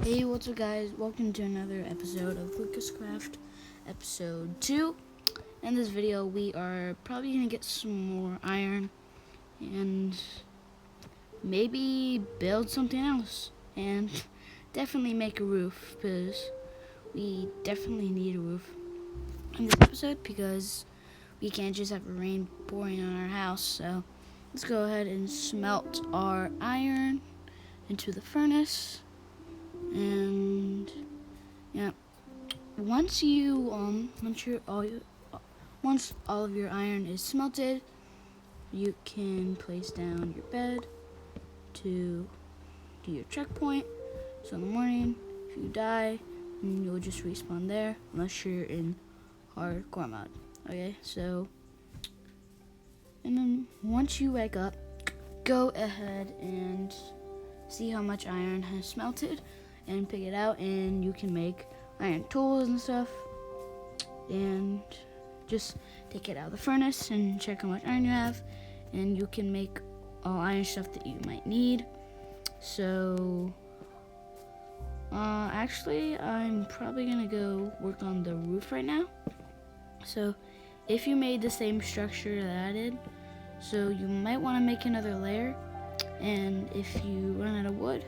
Hey, what's up, guys? Welcome to another episode of Lucas Craft, episode 2. In this video, we are probably going to get some more iron and maybe build something else. And definitely make a roof, because we definitely need a roof in this episode, because we can't just have rain pouring on our house. So let's go ahead and smelt our iron into the furnace. And yeah, once all of your iron is smelted, you can place down your bed to do your checkpoint. So in the morning, if you die, you'll just respawn there, unless you're in hardcore mode. Okay, so and then once you wake up, go ahead and see how much iron has smelted and pick it out, and you can make iron tools and stuff. And just take it out of the furnace and check how much iron you have, and you can make all iron stuff that you might need. So actually, I'm probably gonna go work on the roof right now. So if you made the same structure that I did, so you might want to make another layer, and if you run out of wood,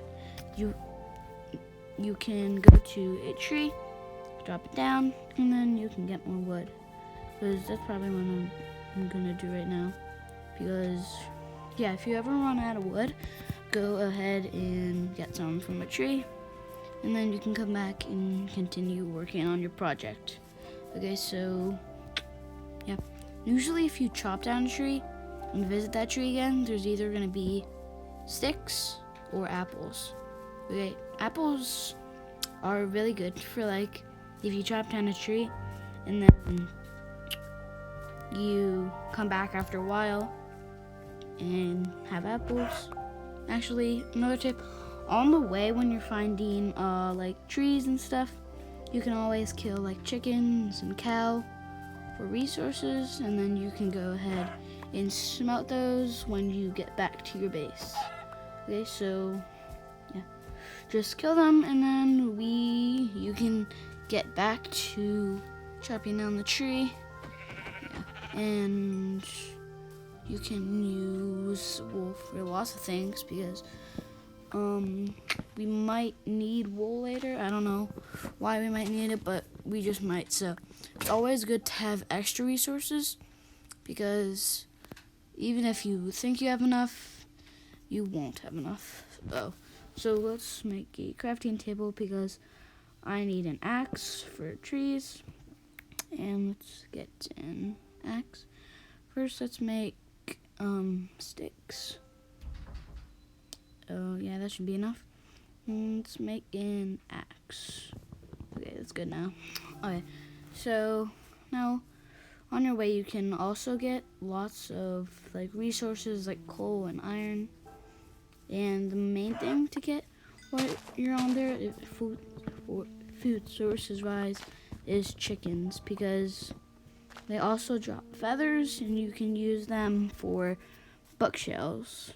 you can go to a tree, drop it down, and then you can get more wood. Because that's probably what I'm gonna do right now. Because yeah, if you ever run out of wood, go ahead and get some from a tree, and then you can come back and continue working on your project. Okay, so yeah, usually if you chop down a tree and visit that tree again, there's either gonna be sticks or apples. Okay, apples are really good for, like, if you chop down a tree and then you come back after a while and have apples. Actually, another tip, on the way when you're finding like trees and stuff, you can always kill like chickens and cow for resources, and then you can go ahead and smelt those when you get back to your base. Okay, so yeah, just kill them, and then you can get back to chopping down the tree. Yeah, and you can use wool for lots of things, because we might need wool later. I don't know why we might need it, but we just might. So it's always good to have extra resources, because even if you think you have enough, you won't have enough. So let's make a crafting table, because I need an axe for trees. And let's get an axe. First, let's make sticks. Oh yeah, that should be enough. Let's make an axe. Okay, that's good now. Okay, so now on your way you can also get lots of like resources like coal and iron. And the main thing to get while you're on there, food sources wise, is chickens, because they also drop feathers, and you can use them for bookshelves.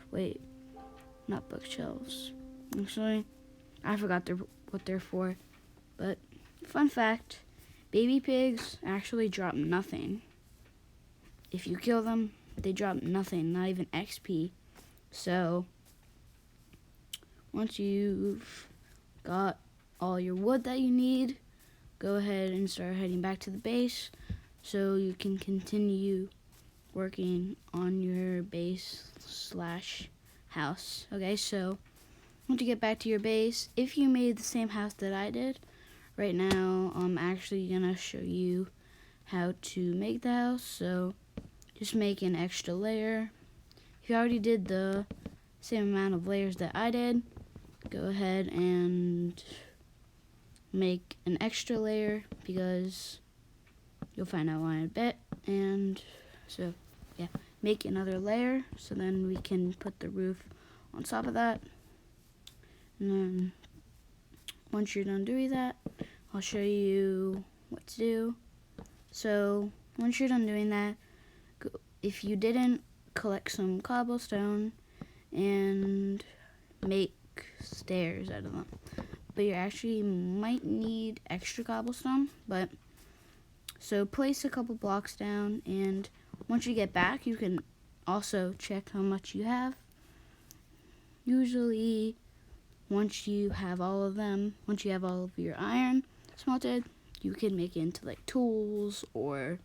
Wait, not bookshelves. Actually, I forgot what they're for. But fun fact, baby pigs actually drop nothing. If you kill them, they drop nothing, not even XP. So once you've got all your wood that you need, go ahead and start heading back to the base, so you can continue working on your base/house. Okay, so once you get back to your base, if you made the same house that I did, right now I'm actually gonna show you how to make the house. So just make an extra layer. If you already did the same amount of layers that I did, go ahead and make an extra layer, because you'll find out why in a bit. And so yeah, make another layer, so then we can put the roof on top of that. And then once you're done doing that, I'll show you what to do. So once you're done doing that, if you didn't, collect some cobblestone and stairs out of them. But you actually might need extra cobblestone. But so place a couple blocks down, and once you get back, you can also check how much you have. Usually, once you have all of your iron smelted, you can make it into like tools or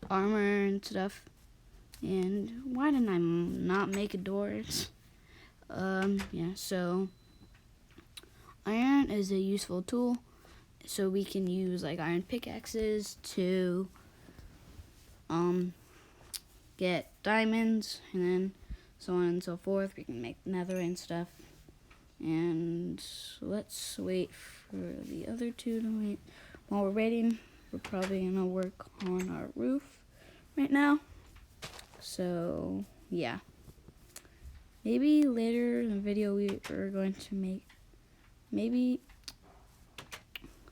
armor and stuff. And why didn't I not make a doors? Yeah, so iron is a useful tool. So we can use like iron pickaxes to get diamonds, and then so on and so forth. We can make netherite and stuff. And let's wait for the other two to wait. While we're waiting, we're probably gonna work on our roof right now. So yeah, maybe later in the video we are going to make, maybe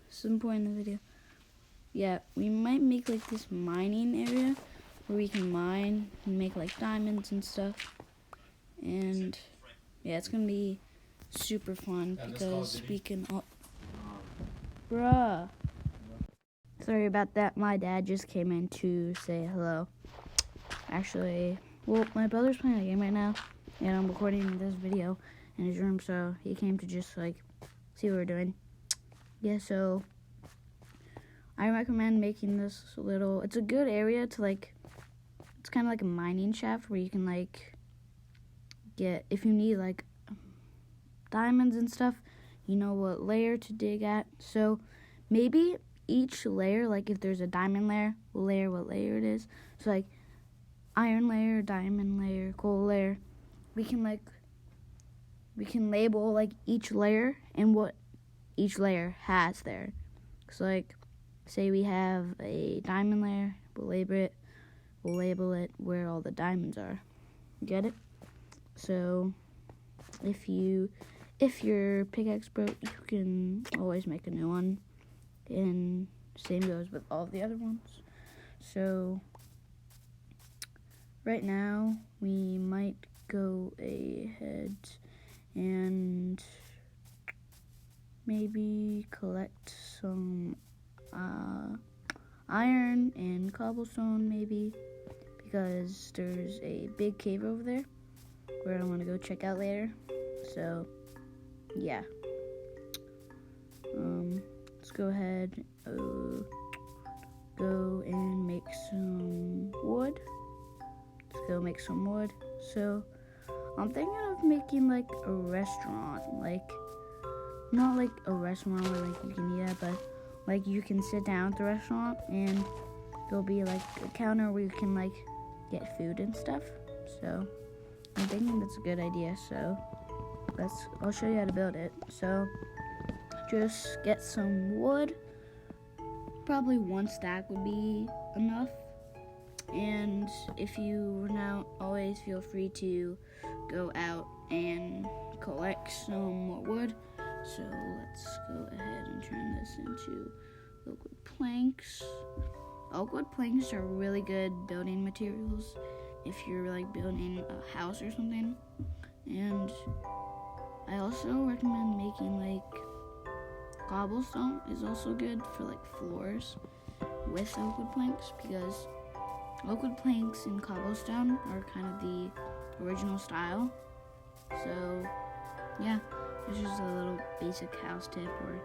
some point in the video, yeah, we might make like this mining area where we can mine and make like diamonds and stuff. And yeah, it's gonna be super fun because we can bruh, sorry about that, my dad just came in to say hello. Actually, well, my brother's playing a game right now, and I'm recording this video in his room, so he came to just like see what we're doing. Yeah, so I recommend making this little, it's a good area to like, it's kind of like a mining shaft where you can like get, if you need like diamonds and stuff, you know what layer to dig at. So maybe each layer, like if there's a diamond layer, what layer it is. So like iron layer, diamond layer, coal layer, we can label like each layer and what each layer has there. So like say we have a diamond layer, we'll label it where all the diamonds are. Get it? So if your pickaxe broke, you can always make a new one, and same goes with all the other ones. So right now we might go ahead and maybe collect some iron and cobblestone, maybe, because there's a big cave over there where I want to go check out later. So yeah, let's go ahead, go and make some wood. Let's go make some wood. So I'm thinking of making like a restaurant, like not like a restaurant where like you can eat at, but like you can sit down at the restaurant and there'll be like a counter where you can like get food and stuff. So I'm thinking that's a good idea. So I'll show you how to build it. So just get some wood. Probably 1 stack would be enough. And if you now, always feel free to go out and collect some more wood. So let's go ahead and turn this into liquid planks. Liquid planks are really good building materials if you're like building a house or something. And I also recommend making like cobblestone is also good for like floors with liquid planks, because liquid planks and cobblestone are kind of the original style. So yeah, it's just a little basic house tip, or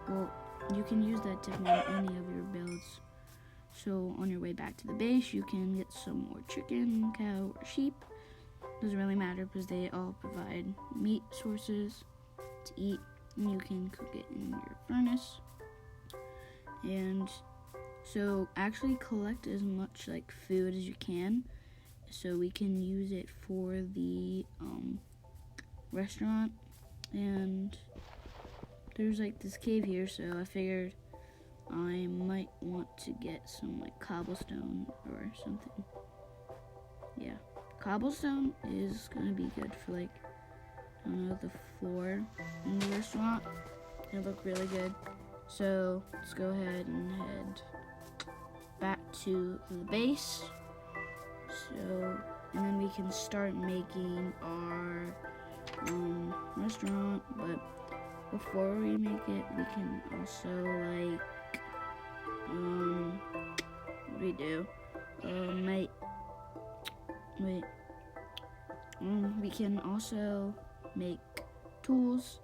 well, you can use that tip on any of your builds. So on your way back to the base, you can get some more chicken, cow, or sheep. Doesn't really matter because they all provide meat sources to eat, and you can cook it in your furnace. And so actually collect as much like food as you can, so we can use it for the restaurant. And there's like this cave here, so I figured I might want to get some like cobblestone or something. Yeah, cobblestone is gonna be good for like, I don't know, the floor in the restaurant. It'll look really good. So let's go ahead and head back to the base. So, and then we can start making our restaurant, but before we make it, we can also like what do we do? We can also make tools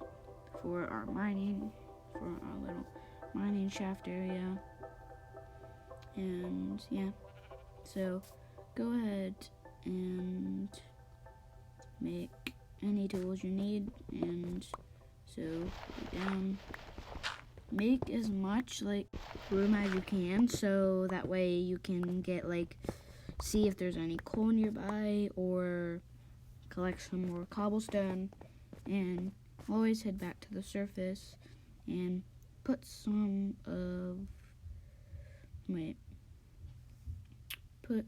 for our mining, for our little mining shaft area, and yeah. So go ahead and make any tools you need, and so go down. Make as much like room as you can, so that way you can get like see if there's any coal nearby or collect some more cobblestone, and always head back to the surface and put some of put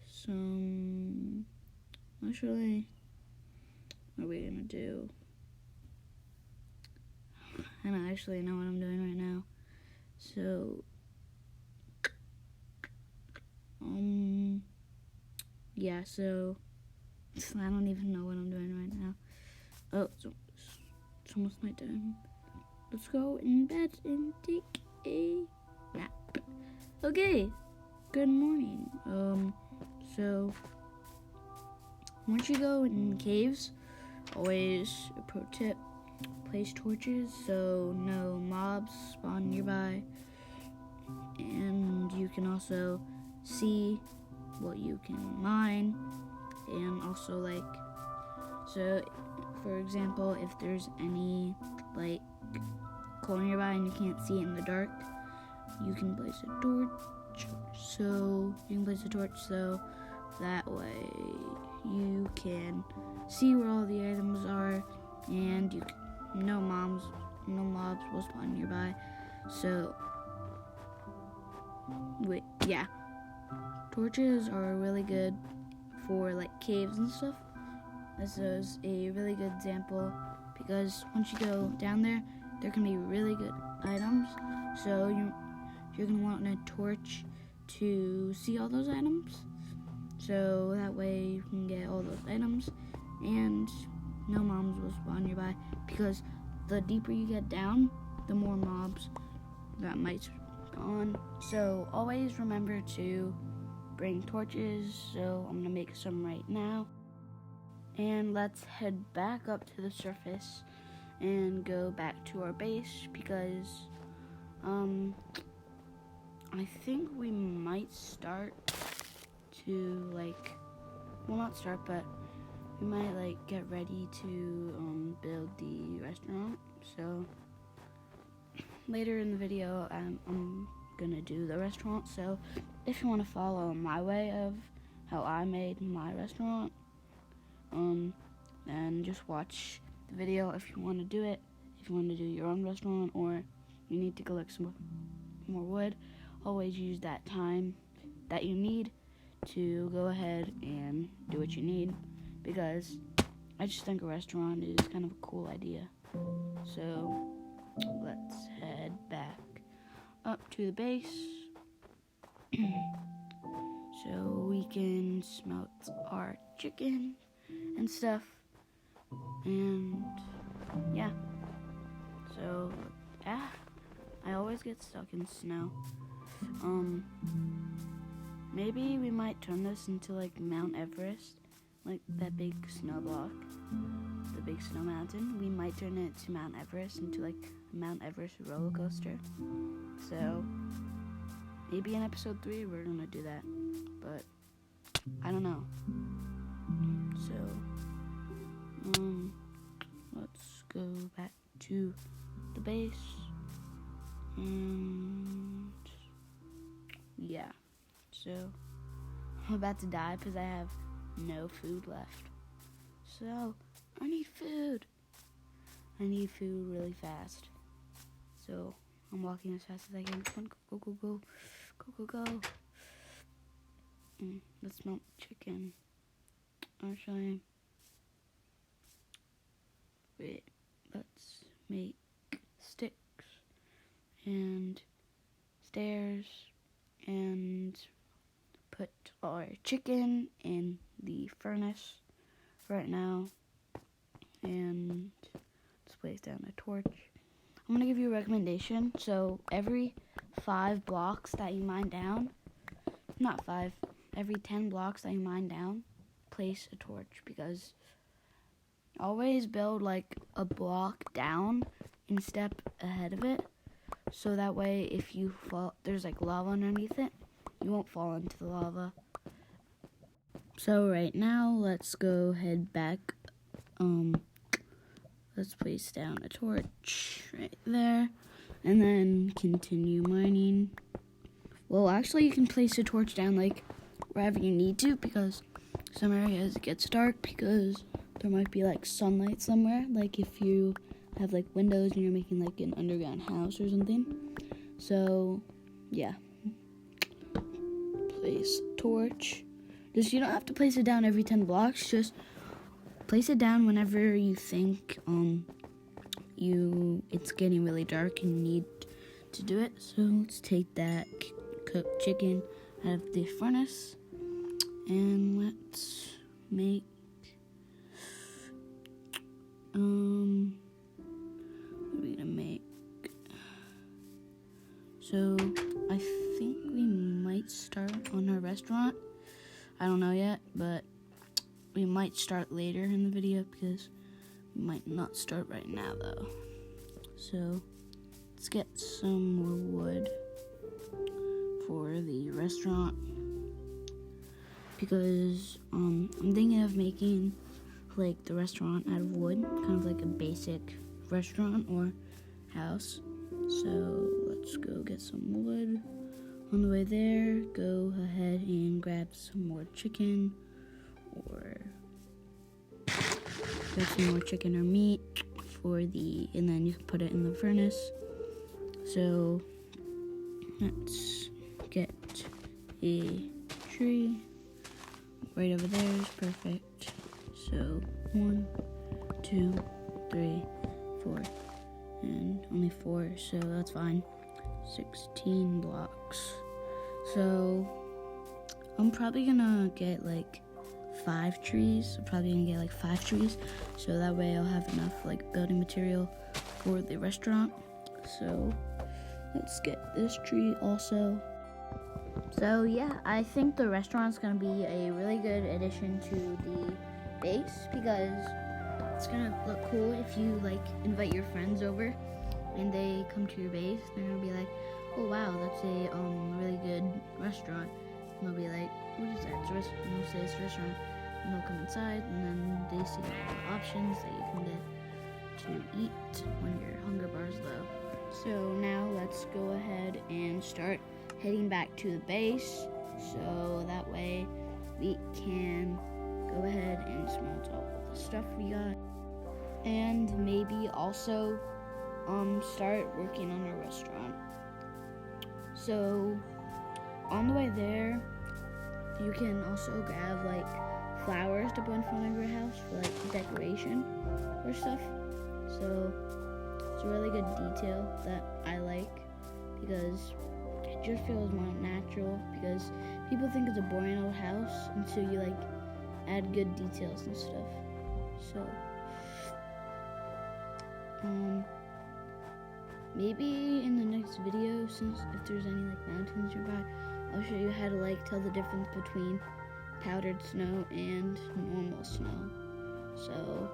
some actually what are we gonna do? I don't actually know what I'm doing right now. So yeah, so I don't even know what I'm doing right now. Oh, it's almost nighttime. Let's go in bed and take a nap. Okay, good morning. So once you go in caves, always a pro tip, place torches so no mobs spawn nearby, and you can also see what you can mine, and also like, so for example, if there's any like coal nearby and you can't see it in the dark, you can place a torch, so that way you can see where all the items are, and no mobs will spawn nearby. So torches are really good for like caves and stuff. This is a really good example because once you go down there can be really good items. So you're gonna want a torch to see all those items. So that way you can get all those items and no mobs will spawn nearby, because the deeper you get down, the more mobs that might spawn. So always remember to bring torches. So I'm gonna make some right now. And let's head back up to the surface and go back to our base, because I think we might start to not start, but we might get ready to build the restaurant. So later in the video I'm gonna do the restaurant. So if you want to follow my way of how I made my restaurant, and just watch the video if you want to do it. If you want to do your own restaurant, or you need to collect some more wood, always use that time that you need to go ahead and do what you need, because I just think a restaurant is kind of a cool idea. So let's head back up to the base so we can smelt our chicken and stuff. And yeah, so I always get stuck in snow. Maybe we might turn this into Mount Everest, like that big snow block, the big snow mountain. We might turn it to Mount Everest, into a Mount Everest roller coaster. So maybe in episode 3 we're gonna do that, but I don't know. So let's go back to the base, and yeah, so I'm about to die because I have no food left. So I need food really fast. So I'm walking as fast as I can. Come on, go. Let's smelt chicken. Actually, wait, let's make sticks and stairs and put our chicken in the furnace right now. and let's place down a torch. I'm gonna give you a recommendation. So every 5 blocks that you mine down, not 5, every 10 blocks that you mine down, place a torch, because always build like a block down and step ahead of it, so that way if you fall, there's like lava underneath it, you won't fall into the lava. So right now, let's go head back. Let's place down a torch right there, and then continue mining. Well, actually, you can place a torch down like wherever you need to, because some areas it gets dark because there might be like sunlight somewhere. Like if you have like windows and you're making like an underground house or something. So yeah, place torch. Just, you don't have to place it down every 10 blocks. Just place it down whenever you think it's getting really dark and you need to do it. So let's take that cooked chicken out of the furnace, and let's make what are we gonna make? So I think we might start on our restaurant. I don't know yet, but we might start later in the video because we might not start right now though. So let's get some more wood for the restaurant, because I'm thinking of making like the restaurant out of wood, kind of like a basic restaurant or house. So let's go get some wood. On the way there, go ahead and grab some more chicken, or grab some more chicken or meat and then you can put it in the furnace. So let's get a tree right over there is perfect. So 1, 2, 3, 4, and only 4, so that's fine. 16 blocks. So I'm probably gonna get like 5 trees. I'm probably gonna get like 5 trees, so that way I'll have enough like building material for the restaurant. So let's get this tree also. So yeah, I think the restaurant's gonna be a really good addition to the base, because it's gonna look cool if you like invite your friends over and they come to your base. They're gonna be like, oh wow, that's a really good restaurant. And they'll be like, what is that? It's a restaurant. And they'll say it's a restaurant, and they'll come inside, and then they see all the options that you can get to eat when your hunger bar is low. So now let's go ahead and start heading back to the base, so that way we can go ahead and smelt all of the stuff we got, and maybe also start working on a restaurant. So on the way there, you can also grab like flowers to put in front of your house for like decoration or stuff. So it's a really good detail that I like, because it just feels more natural, because people think it's a boring old house until you like add good details and stuff. So maybe in the next video, since if there's any like mountains nearby, I'll show you how to like tell the difference between powdered snow and normal snow. So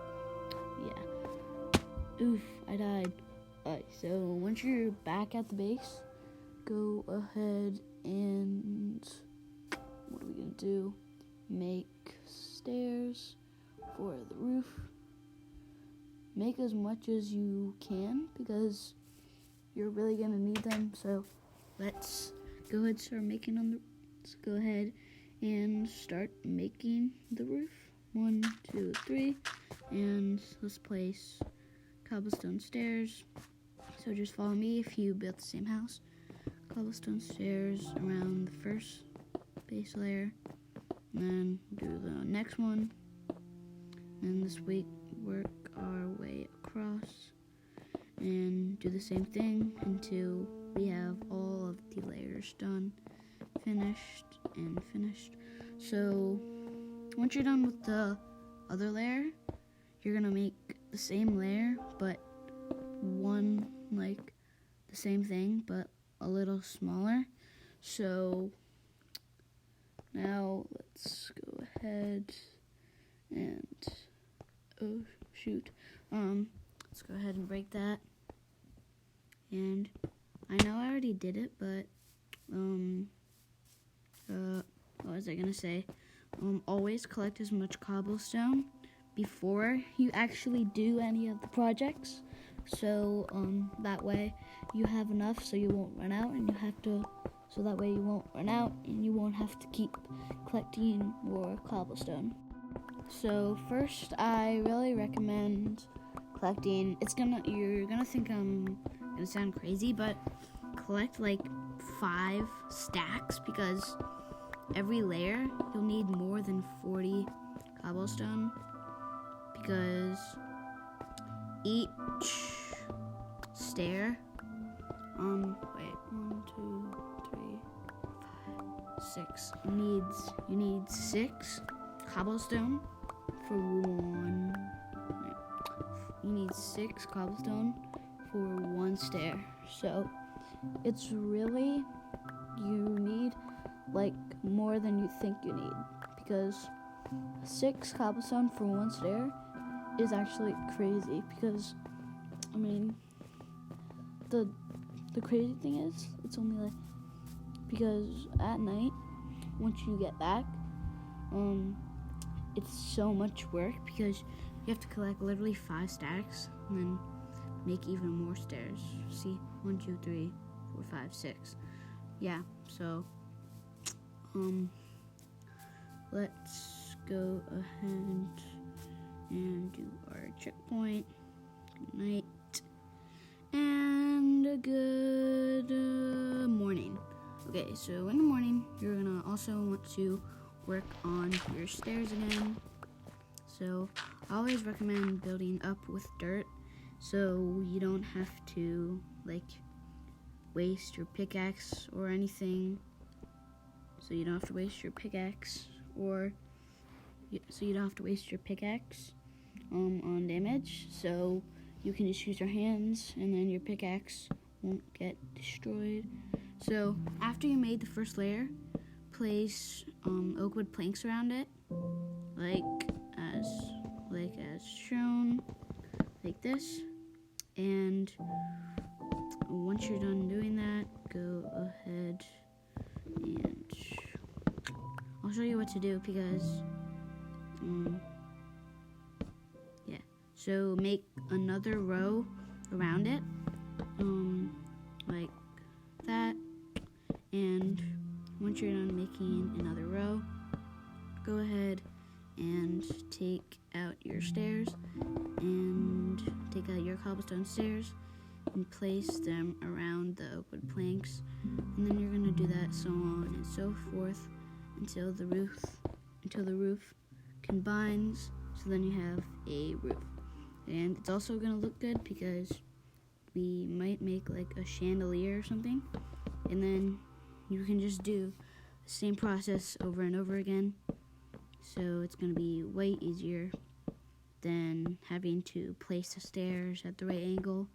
yeah. Oof, I died. Alright, so once you're back at the base, go ahead and what are we gonna do? Make stairs for the roof. Make as much as you can, because you're really gonna need them. So let's go ahead and start making on the. Let's go ahead and start making the roof. 1, 2, 3, and let's place cobblestone stairs. So just follow me if you built the same house. Cobblestone stairs around the first base layer, and then do the next one. And this week work our way across and do the same thing until we have all of the layers done, finished. So once you're done with the other layer, you're gonna make the same layer, but one like the same thing, but a little smaller. So now let's go ahead and, oh shoot, let's go ahead and break that. And I know I already did it, but what was I gonna say? Always collect as much cobblestone before you actually do any of the projects. So that way you have enough, so you won't run out, and so that way you won't run out, and you won't have to keep collecting more cobblestone. So first, I really recommend collecting. You're gonna think I'm gonna sound crazy, but collect like 5 stacks, because every layer you'll need more than 40 cobblestone, because each stair, 1, 2, 3, 5, 6. You need 6 cobblestone for one. You need 6 cobblestone for 1 stair. So it's really, you need like more than you think you need, because 6 cobblestone for 1 stair is actually crazy. Because I mean, the crazy thing is, it's only like, because at night once you get back, it's so much work, because you have to collect literally 5 stacks and then make even more stairs. See, 1, 2, 3, 4, 5, 6. Yeah, so let's go ahead and do our checkpoint. Good night and a good morning. Okay, so in the morning you're gonna also want to work on your stairs again. So I always recommend building up with dirt, so you don't have to like waste your pickaxe or anything. So you don't have to waste your pickaxe on damage. So you can just use your hands, and then your pickaxe won't get destroyed. So after you made the first layer, place oak wood planks around it, like as shown, like this. And once you're done doing that, go ahead and I'll show you what to do, because yeah. So make another row around it, like that. And once you're done making another row, go ahead and take out your stairs, and take out your cobblestone stairs and place them around the oak wood planks. And then you're gonna do that so on and so forth until the roof combines, so then you have a roof. And it's also gonna look good, because we might make like a chandelier or something, and then you can just do the same process over and over again. So it's gonna be way easier than having to place the stairs at the right angle.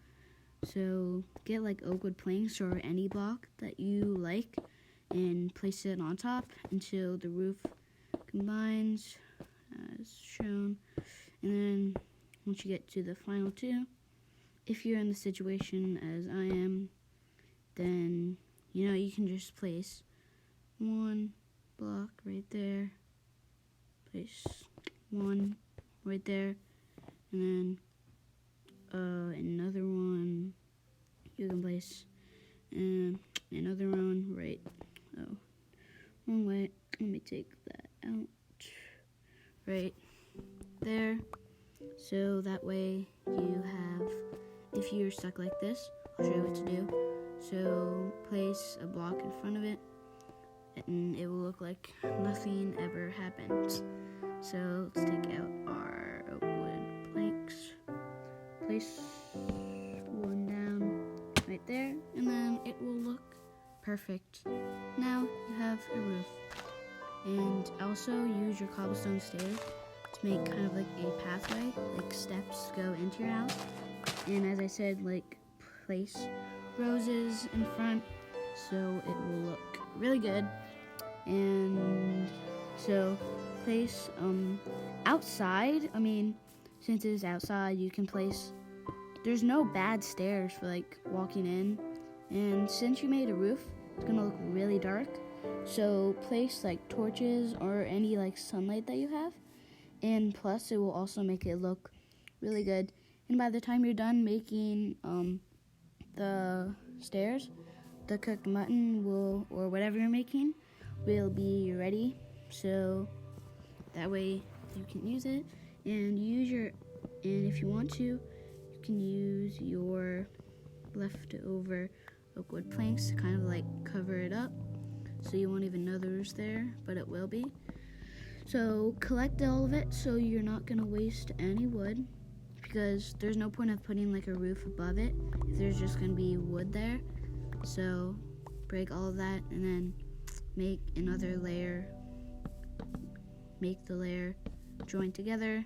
So get like oak wood planks or any block that you like, and place it on top until the roof combines as shown. And then once you get to the final 2, if you're in the situation as I am, then you can just place 1 block right there, place 1 right there, and then another one you can place, and another one right, wrong way, let me take that out, right there. So that way you have, if you're stuck like this, I'll show you what to do. So place a block in front of it, and it will look like nothing ever happened. So let's take out our oak wood planks, place 1 down right there, and then it will look perfect. Now you have a roof. And also use your cobblestone stairs make kind of like a pathway, like steps go into your house. And as I said, like place roses in front so it will look really good. And so place outside, I mean, since it's outside, you can place, there's no bad stairs for like walking in. And since you made a roof, it's gonna look really dark. So place like torches or any like sunlight that you have. And plus it will also make it look really good. And by the time you're done making the stairs, the cooked mutton will, or whatever you're making, will be ready. So that way you can use it, and if you want to, you can use your leftover oak wood planks to kind of like cover it up, so you won't even know the roof's there, but it will be. So collect all of it so you're not gonna waste any wood, because there's no point of putting like a roof above it if there's just gonna be wood there. So break all of that and then make another layer, make the layer join together,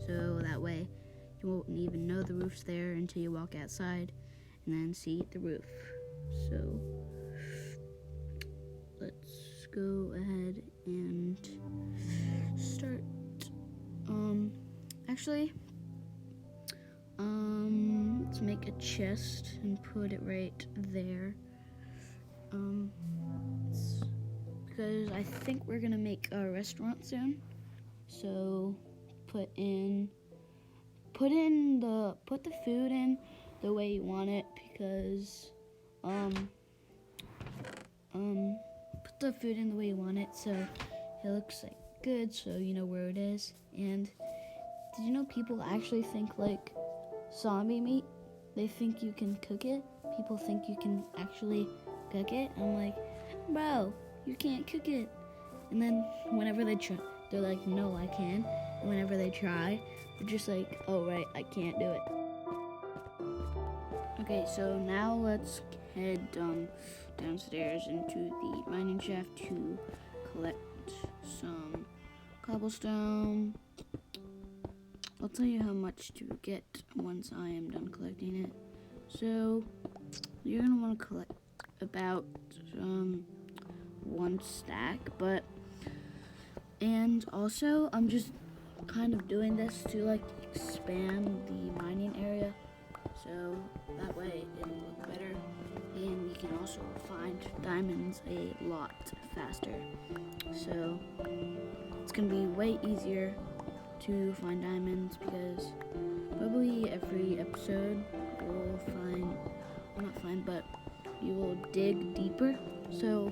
so that way you won't even know the roof's there until you walk outside and then see the roof. So let's go ahead and start. Let's make a chest and put it right there. Because I think we're gonna make a restaurant soon. So put the food in the way you want it, because put the food in the way you want it so it looks like good, so you know where it is. And did you know people actually think like zombie meat, they think you can cook it? People think you can actually cook it. I'm like, bro, you can't cook it. And then whenever they try, they're like, no, I can. And whenever they try, they're just like, oh right, I can't do it. Okay, so now let's head downstairs into the mining shaft to collect some cobblestone. I'll tell you how much to get once I am done collecting it. So you're gonna want to collect about 1 stack, and also I'm just kind of doing this to like expand the mining area, so that way it'll look better, and you can also find diamonds a lot faster. So it's gonna be way easier to find diamonds, because probably every episode you'll you will dig deeper. So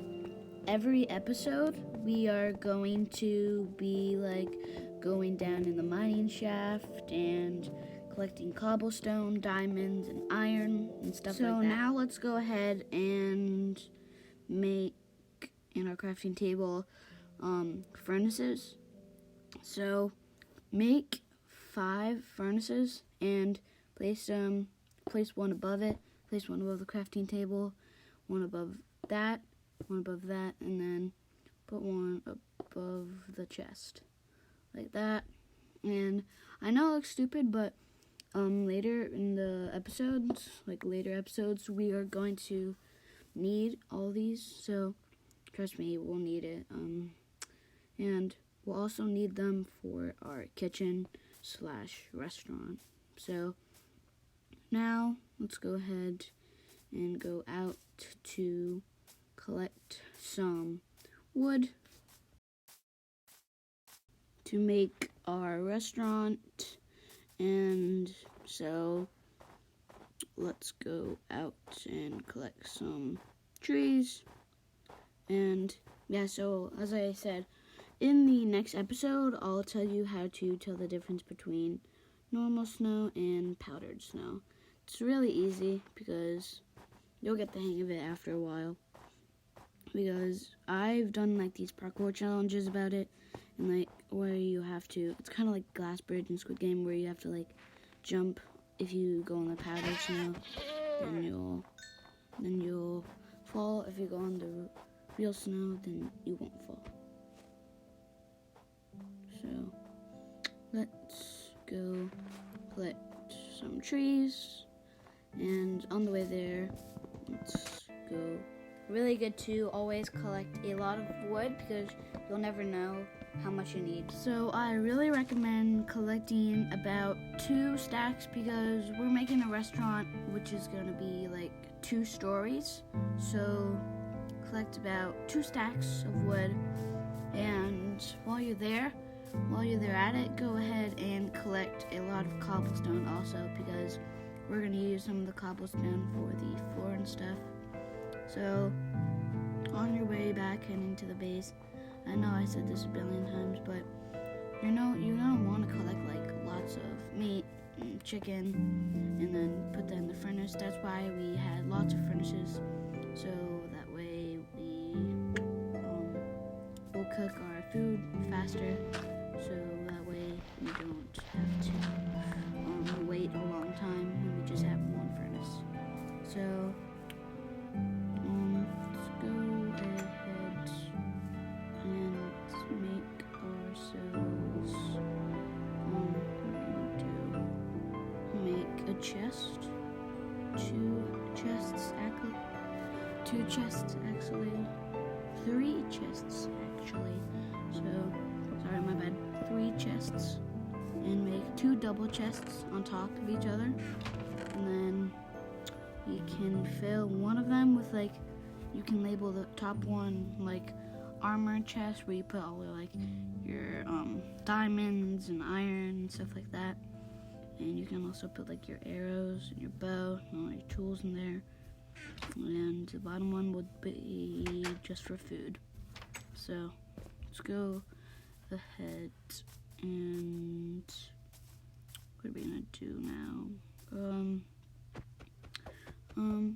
every episode we are going to be like going down in the mining shaft and collecting cobblestone, diamonds, and iron and stuff like that. So now let's go ahead and make in our crafting table furnaces. So make 5 furnaces and place one above it, place one above the crafting table, one above that, and then put one above the chest, like that. And I know it looks stupid, but later in the episodes, we are going to need all these, so trust me, we'll need it. And we'll also need them for our kitchen/restaurant. So now let's go ahead and go out to collect some wood to make our restaurant. And so let's go out and collect some trees. And yeah, so as I said, in the next episode, I'll tell you how to tell the difference between normal snow and powdered snow. It's really easy, because you'll get the hang of it after a while. Because I've done like these parkour challenges about it, and like where you have to, it's kind of like Glass Bridge in Squid Game, where you have to like jump. If you go on the powdered snow, then you'll fall. If you go on the real snow, then you won't fall. So let's go collect some trees, and on the way there, let's go. Really good to always collect a lot of wood because you'll never know how much you need. So I really recommend collecting about 2 stacks because we're making a restaurant which is going to be like 2 stories. So collect about 2 stacks of wood, and while you're there at it, go ahead and collect a lot of cobblestone also because we're going to use some of the cobblestone for the floor and stuff. So on your way back heading to the base, I know I said this a billion times, but you're gonna want to collect like lots of meat and chicken and then put that in the furnace. That's why we had lots of furnaces, so that way we'll cook our food faster, so that way we don't have to wait a long time when we just have one furnace. So let's go ahead and make ourselves make a chest. 2 chests actually. 3 chests actually. So sorry, my bad. 3 chests, and make 2 double chests on top of each other, and then you can fill one of them with like, you can label the top one like armor chest, where you put all like your diamonds and iron and stuff like that, and you can also put like your arrows and your bow and all your tools in there, and the bottom one would be just for food. So let's go ahead and what are we gonna do now?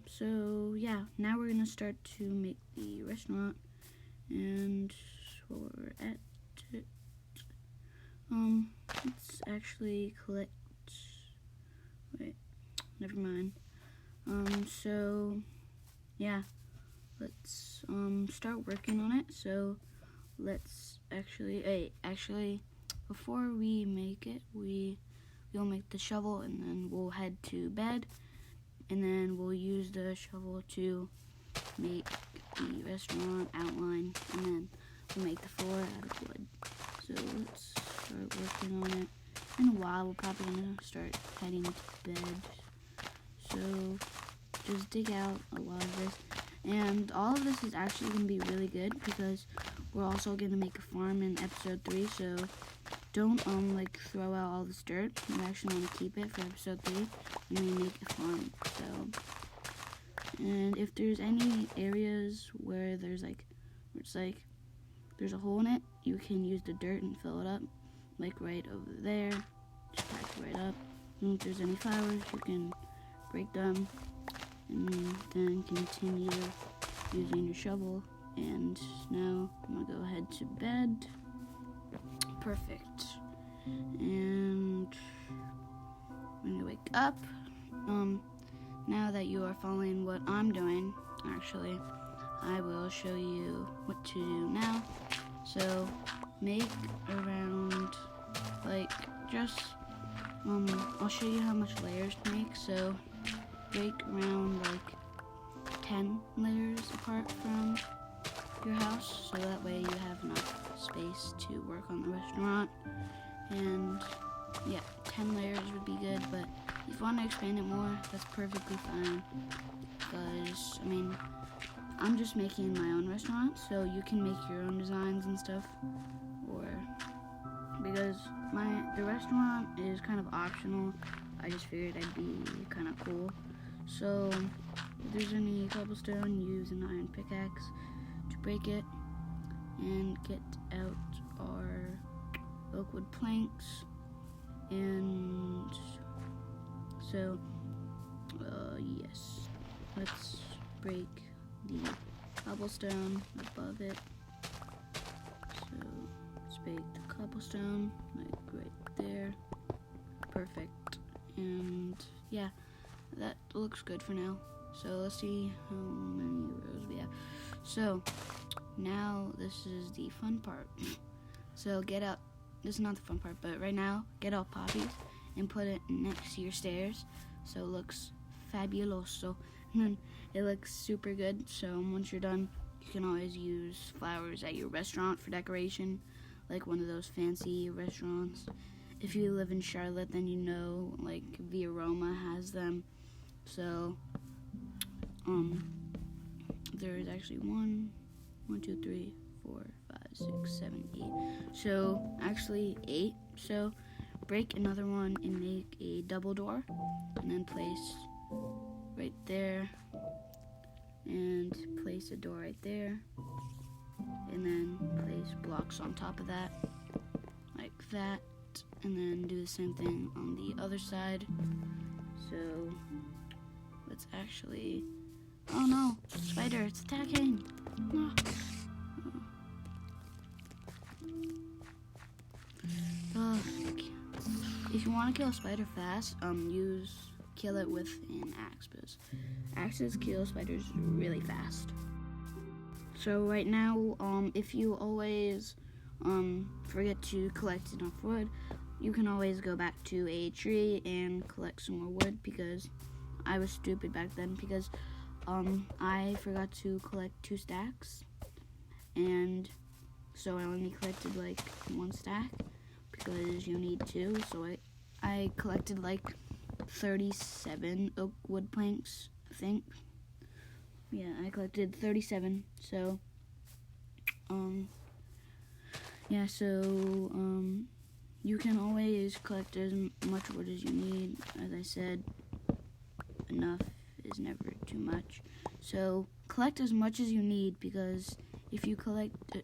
So yeah, now we're gonna start to make the restaurant, and while we're at it, let's actually collect, wait, never mind. So yeah, let's start working on it. So let's actually before we make it, we'll make the shovel, and then we'll head to bed, and then we'll use the shovel to make the restaurant outline, and then we'll make the floor out of wood. So let's start working on it. In a while, we're probably gonna start heading to bed. So just dig out a lot of this, and all of this is actually gonna be really good because we're also gonna make a farm in episode 3. So don't like throw out all this dirt. You actually want to keep it for episode 3 when we make a farm. So, and if there's any areas where there's there's a hole in it, you can use the dirt and fill it up, like right over there. Just pack it right up. And if there's any flowers, you can break them, and then continue using your shovel. And now I'm gonna go ahead to bed. Perfect. And when you wake up, now that you are following what I'm doing, actually, I will show you what to do now. So make around like just I'll show you how much layers to make. So break around like 10 layers apart from your house, so that way you have enough space to work on the restaurant. And yeah, 10 layers would be good, but if you want to expand it more, that's perfectly fine, because I mean, I'm just making my own restaurant, so you can make your own designs and stuff, or because the restaurant is kind of optional, I just figured I'd be kind of cool. So if there's any cobblestone, use an iron pickaxe to break it, and get out our oak wood planks. And so yes, let's break the cobblestone above it. So let's break the cobblestone like right there. Perfect. And yeah, that looks good for now. So let's see how many rows we have. So now this is the fun part. So get out this is not the fun part, but right now, get all poppies and put it next to your stairs so it looks fabuloso. It looks super good, so once you're done, you can always use flowers at your restaurant for decoration, like one of those fancy restaurants. If you live in Charlotte, then you know, like, Via Roma has them. So, there's actually 1, 2, 3, 4, 5, 6, 7, 8. So, actually 8. So, break another one and make a double door, and then place right there, and place a door right there, and then place blocks on top of that, like that, and then do the same thing on the other side. So, let's actually, oh no, spider, it's attacking. No. If you want to kill a spider fast, kill it with an axe, because axes kill spiders really fast. So right now, if you always forget to collect enough wood, you can always go back to a tree and collect some more wood, because I was stupid back then, because I forgot to collect 2 stacks, and so I only collected like 1 stack, because you need 2, so I collected like 37 oak wood planks, I think. Yeah, I collected 37, so, yeah, so, you can always collect as much wood as you need. As I said, enough is never too much. So, collect as much as you need, because if you collect a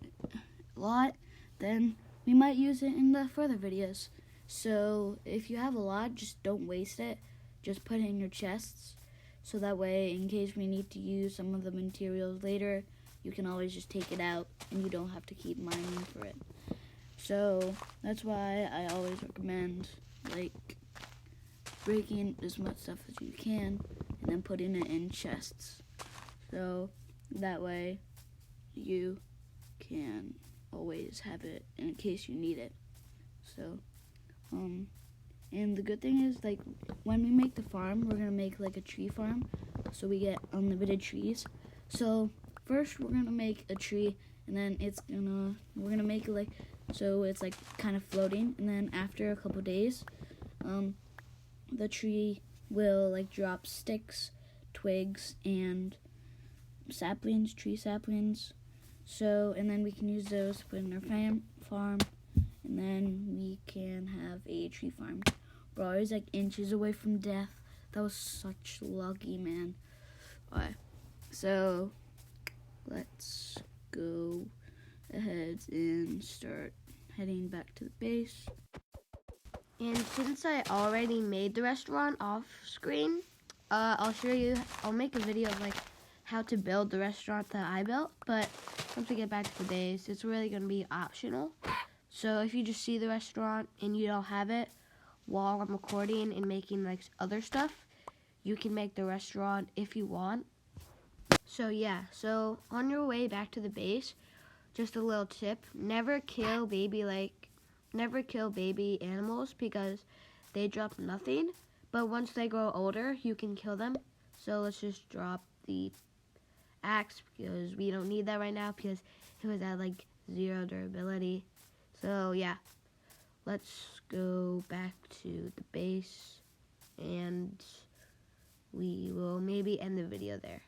lot, then we might use it in the further videos. So if you have a lot, just don't waste it. Just put it in your chests, so that way, in case we need to use some of the materials later, you can always just take it out and you don't have to keep mining for it. So that's why I always recommend, like, breaking as much stuff as you can and then putting it in chests. So that way you can always have it in case you need it. So, and the good thing is, like, when we make the farm, we're gonna make like a tree farm, so we get unlimited trees. So first we're gonna make a tree, and then we're gonna make it like, so it's like kind of floating, and then after a couple days, the tree will like drop sticks, twigs, and saplings, tree saplings. So, and then we can use those to put in our farm, and then we can have a tree farm. Bro, I was like inches away from death. That was such lucky, man. Alright, so let's go ahead and start heading back to the base. And since I already made the restaurant off screen, I'll make a video of like how to build the restaurant that I built, but once we get back to the base, it's really going to be optional. So if you just see the restaurant and you don't have it while I'm recording and making like other stuff, you can make the restaurant if you want. So yeah, so on your way back to the base, just a little tip, never kill baby animals, because they drop nothing, but once they grow older, you can kill them. So let's just drop the axe, because we don't need that right now, because it was at like 0 durability. So yeah, let's go back to the base, and we will maybe end the video there.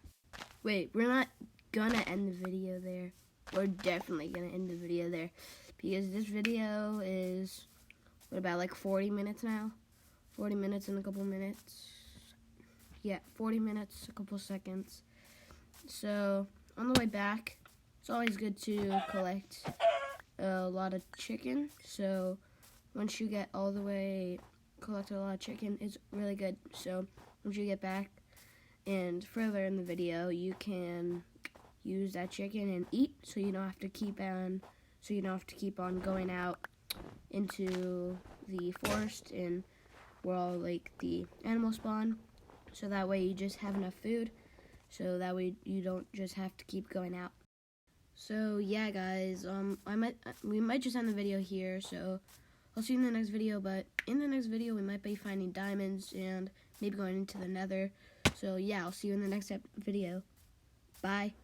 Wait, we're not gonna end the video there. We're definitely gonna end the video there, because this video is, what, about like 40 minutes now? 40 minutes and a couple minutes. Yeah, 40 minutes, a couple seconds. So, on the way back, it's always good to collect a lot of chicken. So, once you get all the way, collect a lot of chicken, it's really good. So, once you get back and further in the video, you can use that chicken and eat, so you don't have to keep on going out into the forest and where all like the animals spawn. So that way you just have enough food, so that way you don't just have to keep going out. So yeah, guys, we might just end the video here. So I'll see you in the next video. But in the next video, we might be finding diamonds and maybe going into the Nether. So yeah, I'll see you in the next video. Bye.